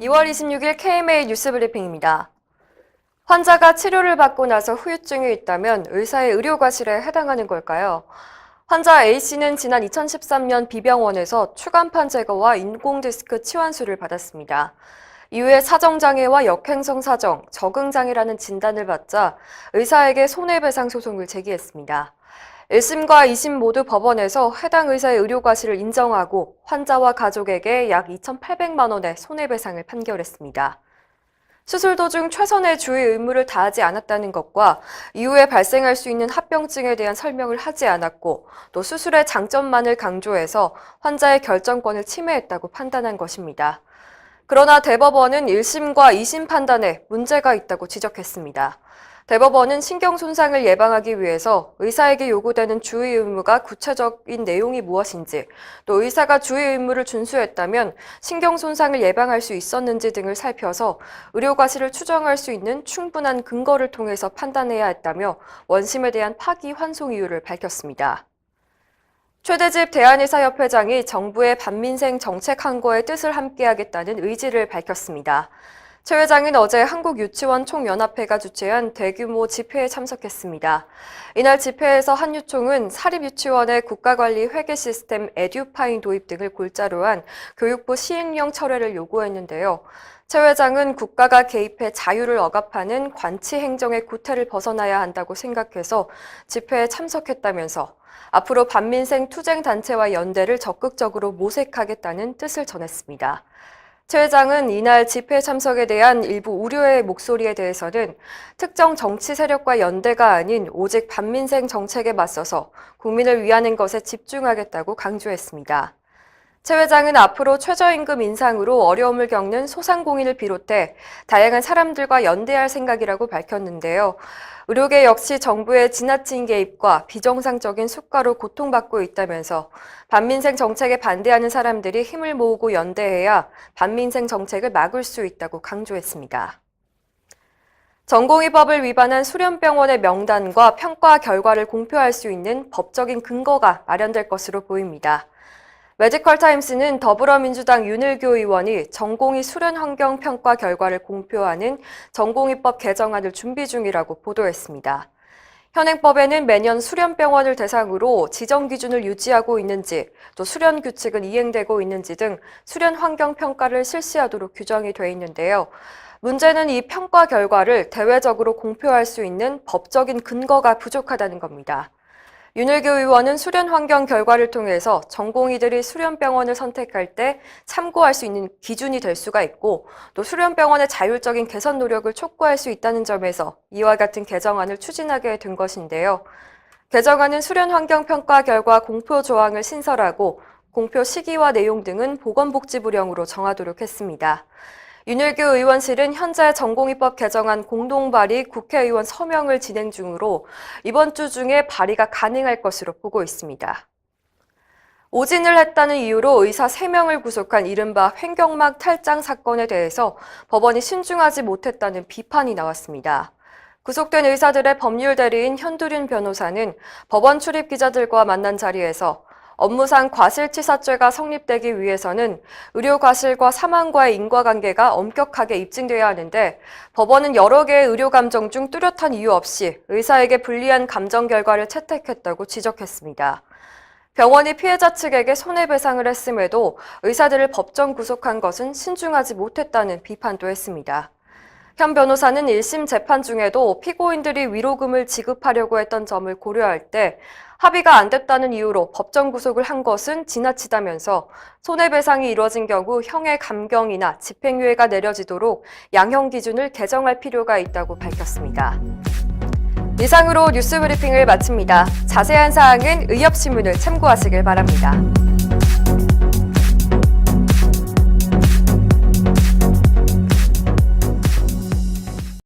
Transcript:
2월 26일 KMA 뉴스브리핑입니다. 환자가 치료를 받고 나서 후유증이 있다면 의사의 의료과실에 해당하는 걸까요? 환자 A씨는 지난 2013년 B병원에서 추간판 제거와 인공디스크 치환술을 받았습니다. 이후에 사정장애와 역행성 사정, 적응장애라는 진단을 받자 의사에게 손해배상 소송을 제기했습니다. 1심과 2심 모두 법원에서 해당 의사의 의료과실을 인정하고 환자와 가족에게 약 2,800만 원의 손해배상을 판결했습니다. 수술 도중 최선의 주의 의무를 다하지 않았다는 것과 이후에 발생할 수 있는 합병증에 대한 설명을 하지 않았고 또 수술의 장점만을 강조해서 환자의 결정권을 침해했다고 판단한 것입니다. 그러나 대법원은 1심과 2심 판단에 문제가 있다고 지적했습니다. 대법원은 신경 손상을 예방하기 위해서 의사에게 요구되는 주의 의무가 구체적인 내용이 무엇인지, 또 의사가 주의 의무를 준수했다면 신경 손상을 예방할 수 있었는지 등을 살펴서 의료과실을 추정할 수 있는 충분한 근거를 통해서 판단해야 했다며 원심에 대한 파기 환송 이유를 밝혔습니다. 최대집 대한의사협회장이 정부의 반민생 정책 항거의 뜻을 함께하겠다는 의지를 밝혔습니다. 최 회장은 어제 한국유치원 총연합회가 주최한 대규모 집회에 참석했습니다. 이날 집회에서 한유총은 사립유치원의 국가관리 회계 시스템 에듀파인 도입 등을 골자로 한 교육부 시행령 철회를 요구했는데요. 최 회장은 국가가 개입해 자유를 억압하는 관치 행정의 구태를 벗어나야 한다고 생각해서 집회에 참석했다면서 앞으로 반민생 투쟁단체와 연대를 적극적으로 모색하겠다는 뜻을 전했습니다. 최 회장은 이날 집회 참석에 대한 일부 우려의 목소리에 대해서는 특정 정치 세력과 연대가 아닌 오직 반민생 정책에 맞서서 국민을 위하는 것에 집중하겠다고 강조했습니다. 최 회장은 앞으로 최저임금 인상으로 어려움을 겪는 소상공인을 비롯해 다양한 사람들과 연대할 생각이라고 밝혔는데요. 의료계 역시 정부의 지나친 개입과 비정상적인 수가로 고통받고 있다면서 반민생 정책에 반대하는 사람들이 힘을 모으고 연대해야 반민생 정책을 막을 수 있다고 강조했습니다. 전공의법을 위반한 수련병원의 명단과 평가 결과를 공표할 수 있는 법적인 근거가 마련될 것으로 보입니다. 메디컬타임스는 더불어민주당 윤일교 의원이 전공의 수련 환경 평가 결과를 공표하는 전공의법 개정안을 준비 중이라고 보도했습니다. 현행법에는 매년 수련병원을 대상으로 지정 기준을 유지하고 있는지, 또 수련 규칙은 이행되고 있는지 등 수련 환경 평가를 실시하도록 규정이 돼 있는데요. 문제는 이 평가 결과를 대외적으로 공표할 수 있는 법적인 근거가 부족하다는 겁니다. 윤일교 의원은 수련 환경 결과를 통해서 전공의들이 수련병원을 선택할 때 참고할 수 있는 기준이 될 수가 있고 또 수련병원의 자율적인 개선 노력을 촉구할 수 있다는 점에서 이와 같은 개정안을 추진하게 된 것인데요. 개정안은 수련 환경 평가 결과 공표 조항을 신설하고 공표 시기와 내용 등은 보건복지부령으로 정하도록 했습니다. 윤일교 의원실은 현재 전공의법 개정안 공동발의 국회의원 서명을 진행 중으로 이번 주 중에 발의가 가능할 것으로 보고 있습니다. 오진을 했다는 이유로 의사 3명을 구속한 이른바 횡격막 탈장 사건에 대해서 법원이 신중하지 못했다는 비판이 나왔습니다. 구속된 의사들의 법률 대리인 현두륜 변호사는 법원 출입 기자들과 만난 자리에서 업무상 과실치사죄가 성립되기 위해서는 의료과실과 사망과의 인과관계가 엄격하게 입증돼야 하는데 법원은 여러 개의 의료감정 중 뚜렷한 이유 없이 의사에게 불리한 감정 결과를 채택했다고 지적했습니다. 병원이 피해자 측에게 손해배상을 했음에도 의사들을 법정 구속한 것은 신중하지 못했다는 비판도 했습니다. 현 변호사는 1심 재판 중에도 피고인들이 위로금을 지급하려고 했던 점을 고려할 때 합의가 안 됐다는 이유로 법정 구속을 한 것은 지나치다면서 손해배상이 이뤄진 경우 형의 감경이나 집행유예가 내려지도록 양형 기준을 개정할 필요가 있다고 밝혔습니다. 이상으로 뉴스브리핑을 마칩니다. 자세한 사항은 의협신문을 참고하시길 바랍니다.